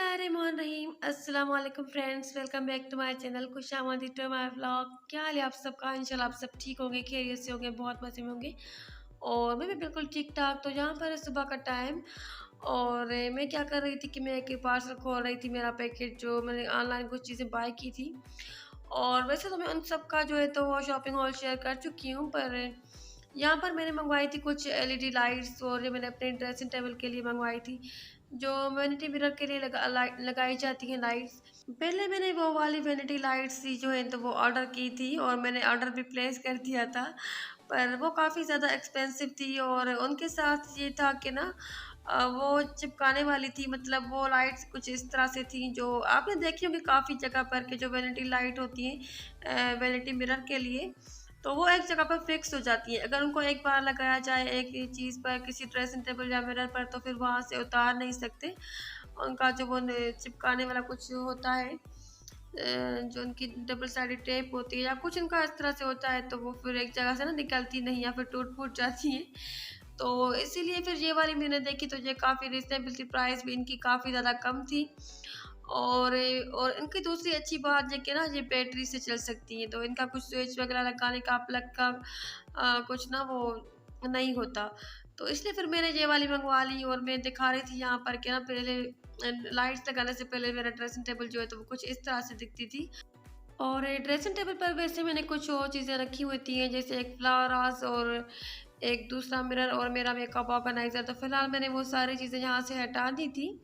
बिस्मिल्लाहिर्रहमानिर्रहीम अस्सलाम वालेकुम friends, welcome back to my channel खुशामदीद टू माय व्लॉग। क्या हाल है आप सबका? इंशाल्लाह आप सब ठीक होंगे, खैरियत से होंगे, बहुत मज़े में होंगे और मैं भी बिल्कुल ठीक ठाक। तो यहाँ पर है सुबह का टाइम और मैं क्या कर रही थी कि मैं एक पार्सल खोल रही थी, मेरा पैकेट जो मैंने ऑनलाइन कुछ चीज़ें बाय की थी। और वैसे तो मैं उन सब का जो है तो वो शॉपिंग हॉल शेयर कर चुकी हूँ, पर यहाँ पर मैंने मंगवाई थी कुछ एलईडी लाइट्स और ये मैंने अपने ड्रेसिंग टेबल के लिए मंगवाई थी, जो वैनिटी मिरर के लिए लगाई जाती हैं लाइट्स। पहले मैंने वो वाली वैनिटी लाइट्स थी जो है तो वो ऑर्डर की थी और मैंने ऑर्डर भी प्लेस कर दिया था, पर वो काफ़ी ज़्यादा एक्सपेंसिव थी और उनके साथ ये था कि ना वो चिपकाने वाली थी, मतलब वो लाइट्स कुछ इस तरह से थी जो आपने देखी होंगी काफ़ी जगह पर कि जो वैनिटी लाइट होती हैं वैनिटी मिरर के लिए, तो वो एक जगह पर फिक्स हो जाती है। अगर उनको एक बार लगाया जाए एक ही चीज़ पर, किसी ड्रेसिंग टेबल या मिरर पर, तो फिर वहाँ से उतार नहीं सकते। उनका जो वो चिपकाने वाला कुछ होता है, जो उनकी डबल साइडेड टेप होती है या कुछ इनका इस तरह से होता है, तो वो फिर एक जगह से ना निकलती नहीं या फिर टूट-फूट जाती है। तो इसीलिए फिर ये वाली मैंने देखी तो ये काफ़ी रिज़नेबल थी, प्राइस भी इनकी काफ़ी ज़्यादा कम थी। और इनकी दूसरी अच्छी बात ये कि ना ये बैटरी से चल सकती हैं, तो इनका कुछ स्विच वगैरह लगाने का, प्लग का कुछ ना वो नहीं होता। तो इसलिए फिर मैंने ये वाली मंगवा ली और मैं दिखा रही थी यहाँ पर कि ना पहले लाइट्स लगाने से पहले मेरा ड्रेसिंग टेबल जो है तो वो कुछ इस तरह से दिखती थी। और ड्रेसिंग टेबल पर वैसे मैंने कुछ और चीज़ें रखी हुई थी हैं, जैसे एक फ्लावर वास और एक दूसरा मिरर और मेरा मेकअप ऑर्गेनाइज़र। तो फिलहाल मैंने वो सारी चीज़ें यहाँ से हटा दी थी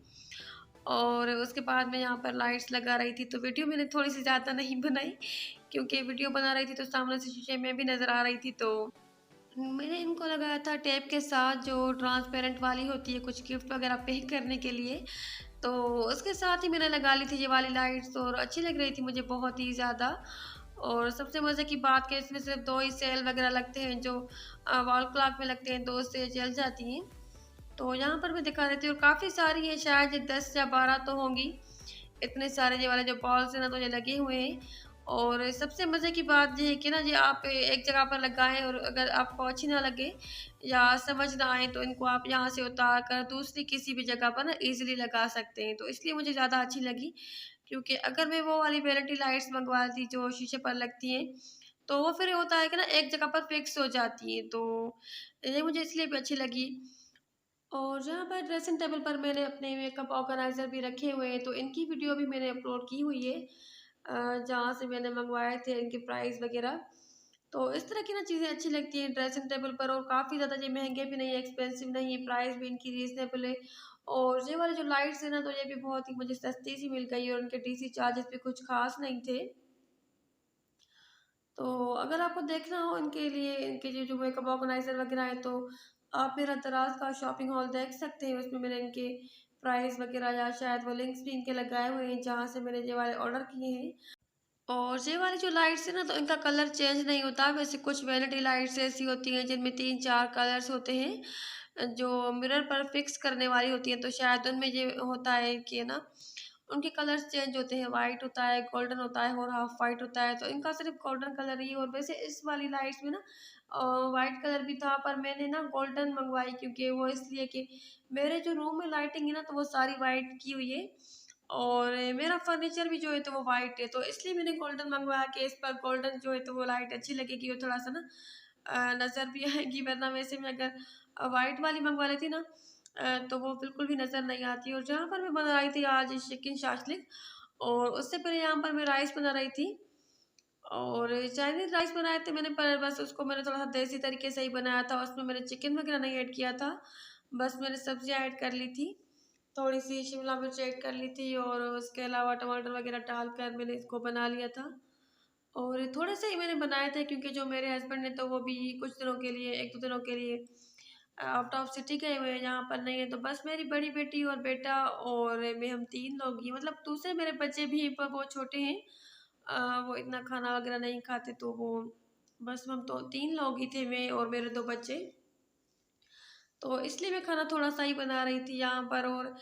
और उसके बाद मैं यहाँ पर लाइट्स लगा रही थी। तो वीडियो मैंने थोड़ी-सी ज़्यादा नहीं बनाई, क्योंकि वीडियो बना रही थी तो सामने से शीशे में भी नज़र आ रही थी। तो मैंने इनको लगाया था टेप के साथ जो ट्रांसपेरेंट वाली होती है कुछ गिफ्ट वगैरह पैक करने के लिए। तो उसके साथ ही मैंने लगा ली थी ये वाली लाइट्स और अच्छी लग रही थी मुझे बहुत ही ज़्यादा। और सबसे मज़े की बात कि इसमें सिर्फ 2 ही सेल वगैरह लगते हैं जो वॉल क्लॉक में लगते हैं, 2 से जल जाती हैं। तो यहाँ पर मैं दिखा देती हूँ, काफ़ी सारी हैं, शायद ये 10 या 12 तो होंगी। इतने सारे ये वाले जो बॉल्स हैं ना तो ये लगे हुए हैं। और सबसे मज़े की बात ये है कि ना ये आप एक जगह पर लगाएँ और अगर आपको अच्छी ना लगे या समझ ना आए तो इनको आप यहाँ से उतार कर दूसरी किसी भी जगह पर ना ईज़िली लगा सकते हैं। तो इसलिए मुझे ज़्यादा अच्छी लगी, क्योंकि अगर मैं वो वाली वैनिटी लाइट्स मंगवाती जो शीशे पर लगती हैं, तो वो फिर होता है कि ना एक जगह पर फिक्स हो जाती हैं। तो ये मुझे इसलिए भी अच्छी लगी। और जहाँ पर ड्रेसिंग टेबल पर मैंने अपने मेकअप ऑर्गेनाइज़र भी रखे हुए हैं, तो इनकी वीडियो भी मैंने अपलोड की हुई है, जहाँ से मैंने मंगवाए थे, इनके प्राइस वगैरह। तो इस तरह की ना चीज़ें अच्छी लगती हैं ड्रेसिंग टेबल पर और काफ़ी ज़्यादा ये महँगे भी नहीं है, एक्सपेंसिव नहीं है, प्राइस भी इनकी रीज़नेबल है। और ये वाली जो लाइट्स है ना, तो ये भी बहुत ही मुझे सस्ती सी मिल गई और उनके डीसी चार्जेस भी कुछ ख़ास नहीं थे। तो अगर आपको देखना हो इनके लिए, इनके लिए जो मेकअप ऑर्गेनाइज़र वगैरह है, तो आप मेरा दराज़ का शॉपिंग हॉल देख सकते हैं। उसमें मैंने इनके प्राइस वगैरह या शायद वो लिंक्स भी इनके लगाए हुए हैं जहाँ से मैंने ये वाले ऑर्डर किए हैं। और ये वाली जो लाइट्स है ना तो इनका कलर चेंज नहीं होता। वैसे कुछ वैनिटी लाइट्स ऐसी होती हैं जिनमें 3-4 कलर्स होते हैं, जो मिरर पर फिक्स करने वाली होती हैं, तो शायद उनमें ये होता है कि ना उनके कलर्स चेंज होते हैं, वाइट होता है, गोल्डन होता है और हाफ वाइट होता है। तो इनका सिर्फ गोल्डन कलर ही। और वैसे इस वाली लाइट्स में ना वाइट कलर भी था, पर मैंने ना गोल्डन मंगवाई, क्योंकि वो इसलिए कि मेरे जो रूम में लाइटिंग है ना तो वो सारी वाइट की हुई है और मेरा फर्नीचर भी जो है तो वो वाइट है, तो इसलिए मैंने गोल्डन मंगवाया कि इस पर गोल्डन जो है तो वो लाइट अच्छी लगेगी और थोड़ा-सा ना नज़र भी आएगी। वरना वैसे मैं अगर वाइट वाली मंगवा लेती ना तो वो बिल्कुल भी नज़र नहीं आती। और जहाँ पर मैं बना रही थी आज चिकन शाशलिक, और उससे पहले यहाँ पर मैं राइस बना रही थी और चाइनीज़ राइस बनाए थे मैंने, पर बस उसको मैंने थोड़ा-सा देसी तरीके से ही बनाया था, उसमें मैंने चिकन वगैरह नहीं ऐड किया था, बस मैंने सब्जियाँ ऐड कर ली थी। थोड़ी-सी शिमला मिर्च ऐड कर ली थी और उसके अलावा टमाटर वगैरह डालकर मैंने इसको बना लिया था। और थोड़े से ही मैंने बनाए थे, क्योंकि जो मेरे हस्बैंड ने तो वो भी कुछ दिनों के लिए, 1-2 दिनों के लिए आउट ऑफ सिटी गए हुए हैं, यहाँ पर नहीं है। तो बस मेरी बड़ी बेटी और बेटा और मैं, हम 3 लोग ही, मतलब दूसरे मेरे बच्चे भी पर वो छोटे हैं, वो इतना खाना वगैरह नहीं खाते, तो वो बस हम तो 3 लोग ही थे, मैं और मेरे 2 बच्चे। तो इसलिए मैं खाना थोड़ा-सा ही बना रही थी यहाँ पर। और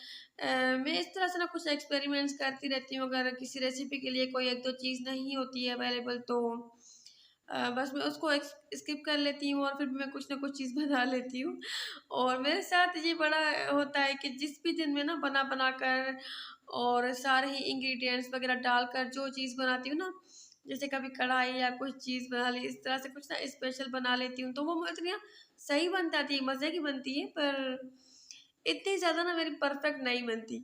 मैं इस तरह से ना कुछ एक्सपेरिमेंट्स करती रहती हूँ, अगर किसी रेसिपी के लिए कोई 1-2 चीज़ नहीं होती है अवेलेबल, तो बस मैं उसको स्किप कर लेती हूँ और फिर मैं कुछ ना कुछ चीज़ बना लेती हूँ। और मेरे साथ ये बड़ा होता है कि जिस भी दिन मैं ना बना-बना कर और सारे ही इंग्रेडिएंट्स वगैरह डालकर जो चीज़ बनाती हूँ ना, जैसे कभी कढ़ाई या कुछ चीज़ बना ली, इस तरह से कुछ ना स्पेशल बना लेती हूँ, तो वो इतनी ना सही बन जाती है, मज़े की बनती है, पर इतनी ज़्यादा ना मेरी परफेक्ट नहीं बनती।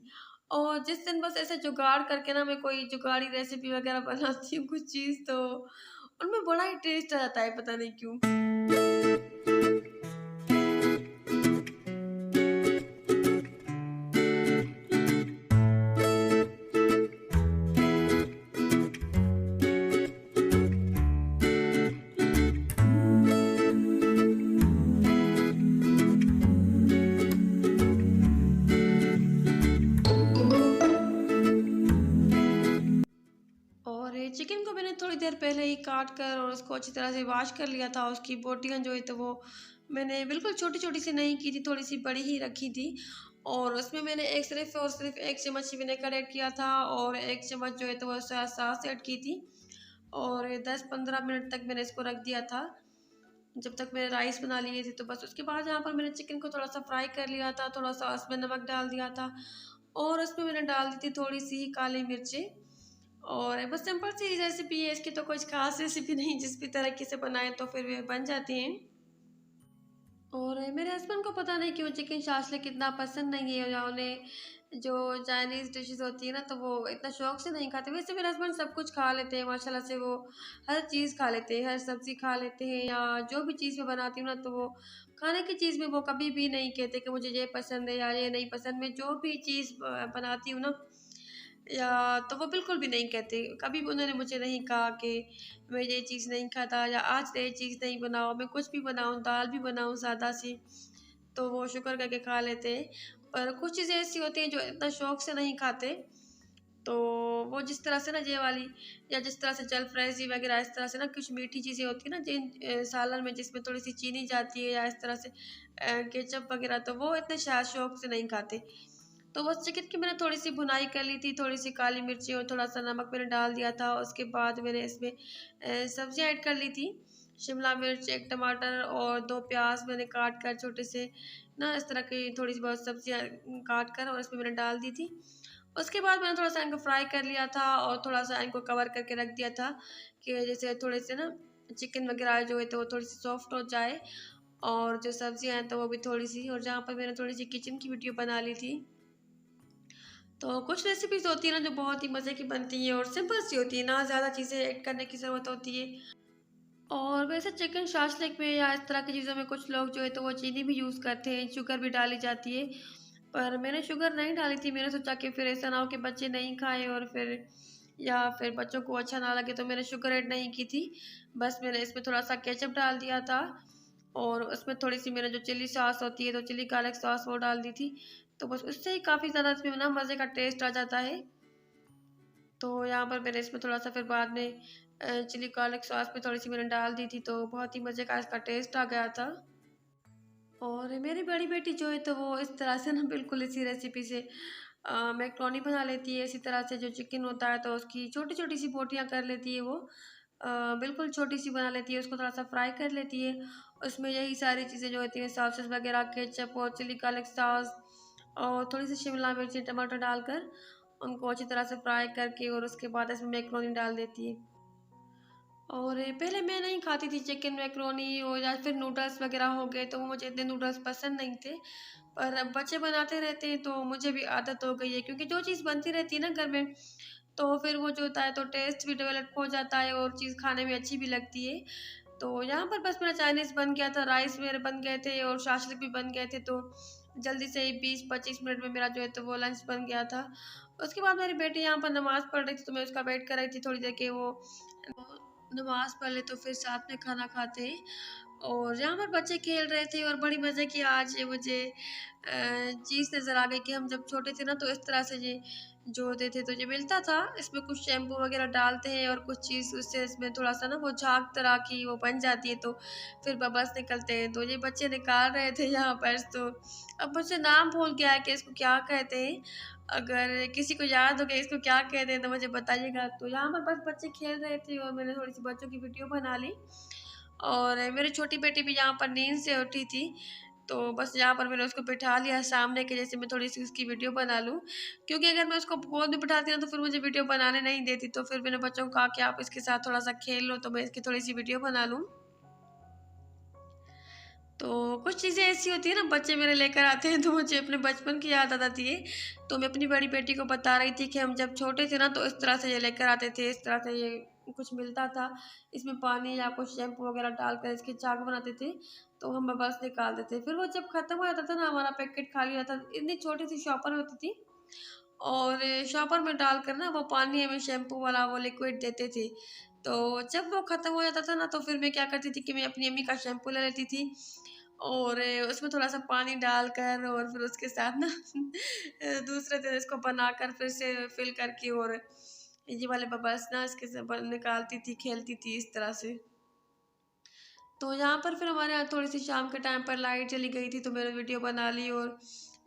और जिस दिन बस ऐसे जुगाड़ करके ना मैं कोई जुगाड़ी रेसिपी वगैरह बनाती हूँ कुछ चीज़, तो उनमें बड़ा ही टेस्ट आ जाता है, पता नहीं क्यों। और ये चिकन को मैंने थोड़ी देर पहले ही काट कर और उसको अच्छी तरह से वॉश कर लिया था। उसकी बोटियाँ जो है तो वो मैंने बिल्कुल छोटी-छोटी सी नहीं की थी, थोड़ी-सी बड़ी ही रखी थी। और उसमें मैंने एक सिर्फ़ और सिर्फ़ 1 चम्मच ही विनेगर ऐड किया था और 1 चम्मच जो है तो वो सोया सॉस ऐड की थी। और 10-15 मिनट तक मैंने इसको रख दिया था, जब तक मैंने राइस बना लिए थे। तो बस उसके बाद यहाँ पर मैंने चिकन को थोड़ा-सा फ्राई कर लिया था, थोड़ा-सा उसमें नमक डाल दिया था और उसमें मैंने डाल दी थी थोड़ी-सी काली मिर्चें। और बस सिंपल सी रेसिपी है, इसकी तो कुछ खास रेसिपी नहीं, जिस भी तरीके से बनाए तो फिर वे बन जाती हैं। और मेरे हस्बैंड को पता नहीं क्यों चिकन शाशलिक इतना पसंद नहीं है, या उन्हें जो चाइनीज़ डिशेज़ होती है ना तो वो इतना शौक से नहीं खाते। वैसे मेरे हस्बैंड सब कुछ खा लेते हैं माशाल्लाह से, वो हर चीज़ खा लेते हैं, हर सब्ज़ी खा लेते हैं, या जो भी चीज़ मैं बनाती हूँ ना तो वो खाने की चीज़ में वो कभी भी नहीं कहते कि मुझे ये पसंद है या ये नहीं पसंद। मैं जो भी चीज़ बनाती हूँ ना, या तो वो बिल्कुल भी नहीं कहते। कभी भी उन्होंने मुझे नहीं कहा कि मैं ये चीज़ नहीं खाता या आज ये चीज़ नहीं बनाओ। मैं कुछ भी बनाऊँ, दाल भी बनाऊँ सादा सी, तो वो शुक्र करके खा लेते हैं। पर कुछ चीज़ें ऐसी होती हैं जो इतना शौक से नहीं खाते, तो वो जिस तरह से ना ये वाली, या जिस तरह से जलफ्राइज़ी वगैरह, इस तरह से ना कुछ मीठी चीज़ें होती हैं ना जिन सालन में जिसमें थोड़ी-सी चीनी जाती है, या इस तरह से केचअप वगैरह, तो वो इतने शायद शौक से नहीं खाते। तो बस चिकन की मैंने थोड़ी-सी भुनाई कर ली थी, थोड़ी-सी काली मिर्ची और थोड़ा-सा नमक मैंने डाल दिया था। उसके बाद मैंने इसमें सब्ज़ियाँ ऐड कर ली थी। शिमला मिर्च, 1 टमाटर और 2 प्याज़ मैंने काट कर छोटे से ना इस तरह की थोड़ी-सी बहुत सब्ज़ियाँ काट कर और इसमें मैंने डाल दी थी। उसके बाद मैंने थोड़ा-सा इनको फ्राई कर लिया था और थोड़ा-सा इनको कवर करके रख दिया था कि जैसे थोड़े से ना चिकन वगैरह जो है तो वो थोड़ी-सी सॉफ्ट हो जाए, और जो सब्ज़ियाँ हैं तो वो भी थोड़ी-सी। और जहाँ पर मैंने थोड़ी-सी किचन की वीडियो बना ली थी, तो कुछ रेसिपीज़ होती है ना जो बहुत ही मज़े की बनती हैं और सिंपल सी होती है, ना ज़्यादा चीज़ें ऐड करने की ज़रूरत होती है। और वैसे चिकन शाशलिक में या इस तरह की चीज़ों में कुछ लोग जो है तो वो चीनी भी यूज़ करते हैं, शुगर भी डाली जाती है। पर मैंने शुगर नहीं डाली थी, मैंने सोचा कि फिर ऐसा ना हो कि बच्चे नहीं खाएँ और फिर, या फिर बच्चों को अच्छा ना लगे, तो मैंने शुगर ऐड नहीं की थी। बस मैंने इसमें थोड़ा-सा केचअप डाल दिया था और उसमें थोड़ी-सी मैंने जो चिली सॉस होती है तो चिली गार्लिक सॉस वो डाल दी थी। तो बस उससे ही काफ़ी ज़्यादा इसमें ना मज़े का टेस्ट आ जाता है। तो यहाँ पर मैंने इसमें थोड़ा-सा फिर बाद में चिली गार्लिक सॉस भी थोड़ी-सी मैंने डाल दी थी, तो बहुत ही मज़े का इसका टेस्ट आ गया था। और मेरी बड़ी बेटी जो है तो वो इस तरह से ना बिल्कुल इसी रेसिपी से मैक्रोनी बना लेती है। इसी तरह से जो चिकन होता है तो उसकी छोटी-छोटी सी बोटियाँ कर लेती है वो। बिल्कुल छोटी-सी बना लेती है, उसको थोड़ा-सा फ्राई कर लेती है। उसमें यही सारी चीज़ें जो होती हैं सॉसेस वगैरह, केचअप और चिली गार्लिक सॉस और थोड़ी-सी शिमला मिर्ची, टमाटर डालकर उनको अच्छी तरह से फ्राई करके और उसके बाद इसमें मैक्रोनी डाल देती है। और पहले मैं नहीं खाती थी चिकन मैकरोनी और या फिर नूडल्स वगैरह हो गए, तो वो मुझे इतने नूडल्स पसंद नहीं थे। पर अब बच्चे बनाते रहते हैं तो मुझे भी आदत हो गई है, क्योंकि जो चीज़ बनती रहती है ना घर में, तो फिर वो जो होता है तो टेस्ट भी डेवलप हो जाता है और चीज़ खाने में अच्छी भी लगती है। तो यहाँ पर बस मेरा चाइनीज़ बन गया था, राइस मेरे बन गए थे और शाशलिक भी बन गए थे, तो जल्दी से ही 20-25 मिनट में मेरा जो है तो वो लंच बन गया था। उसके बाद मेरी बेटी यहाँ पर नमाज़ पढ़ रही थी, तो मैं उसका वेट कर रही थी थोड़ी देर कि वो नमाज़ पढ़ ले तो फिर साथ में खाना खाते हैं। और यहाँ पर बच्चे खेल रहे थे और बड़ी मज़े की आज मुझे चीज़ नज़र आ गई कि हम जब छोटे थे ना तो इस तरह से ये जो होते थे तो ये मिलता था। इसमें कुछ शैम्पू वग़ैरह डालते हैं और कुछ चीज़ उससे इसमें थोड़ा-सा ना वो झाग तरह की वो बन जाती है, तो फिर बबल्स निकलते हैं। तो ये बच्चे निकाल रहे थे यहाँ पर, तो अब मुझे नाम भूल गया है कि इसको क्या कहते हैं। अगर किसी को याद हो कि इसको क्या कहते हैं तो मुझे बताइएगा। तो यहाँ पर बस बच्चे खेल रहे थे और मैंने थोड़ी-सी बच्चों की वीडियो बना ली। और मेरी छोटी बेटी भी यहाँ पर नींद से उठी थी, तो बस यहाँ पर मैंने उसको बिठा लिया सामने के, जैसे मैं थोड़ी सी उसकी वीडियो बना लूँ, क्योंकि अगर मैं उसको गोद में बिठाती ना तो फिर मुझे वीडियो बनाने नहीं देती। तो फिर मैंने बच्चों को कहा कि आप इसके साथ थोड़ा सा खेल लो, तो मैं इसकी थोड़ी सी वीडियो बना लूँ। तो कुछ चीज़ें ऐसी होती है ना, बच्चे मेरे लेकर आते हैं तो मुझे अपने बचपन की याद आ जाती है। तो मैं अपनी बड़ी बेटी को बता रही थी कि हम जब छोटे थे ना तो इस तरह से ये लेकर आते थे, इस तरह से ये कुछ मिलता था, इसमें पानी या कुछ शैम्पू वगैरह डालकर इसके चाक बनाते थे, तो हम बस निकाल देते। फिर वो जब खत्म हो जाता था ना, हमारा पैकेट खाली रहता, इतनी छोटी सी शॉपर होती थी, और शॉपर में डालकर ना वो पानी हमें शैम्पू वाला वो लिक्विड देते थे। तो जब वो ख़त्म हो जाता था ना तो फिर मैं क्या करती थी कि मैं अपनी अम्मी का शैम्पू ले लेती थी, और उसमें थोड़ा-सा पानी डालकर, और फिर उसके साथ ना दूसरे दिन इसको बनाकर फिर से फिल करके, और ये वाले बबल्स ना इसके से ब निकालती थी, खेलती थी इस तरह से। तो यहाँ पर फिर हमारे यहाँ थोड़ी-सी शाम के टाइम पर लाइट चली गई थी, तो मैंने वीडियो बना ली, और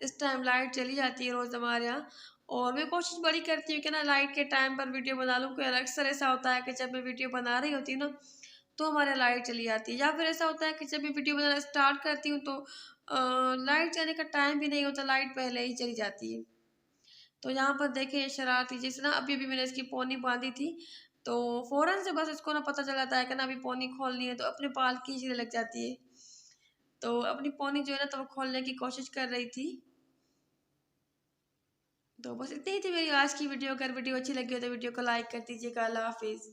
इस टाइम लाइट चली जाती है रोज़ हमारे यहाँ, और मैं कोशिश बड़ी करती हूँ कि ना लाइट के टाइम पर वीडियो बना लूँ। कोई अक्सर ऐसा होता है कि जब मैं वीडियो बना रही होती हूँ ना, तो हमारे यहाँ लाइट चली जाती है, या फिर ऐसा होता है कि जब मैं वीडियो बनाना स्टार्ट करती हूँ तो लाइट जाने का टाइम भी नहीं होता, लाइट पहले ही चली जाती है। तो यहाँ पर देखिए ये शरारती, जैसे ना अभी-अभी मैंने इसकी पोनी बाँधी थी, तो फ़ौरन से बस इसको ना पता चल जाता है कि ना अभी पोनी खोलनी है, तो अपने बाल खींचने लग जाती है। तो अपनी पोनी जो है ना तो वो खोलने की कोशिश कर रही थी। तो बस इतनी ही थी मेरी आज की वीडियो। अगर वीडियो अच्छी लगी हो तो वीडियो को लाइक कर दीजिएगा। अल्लाह हाफ़िज़।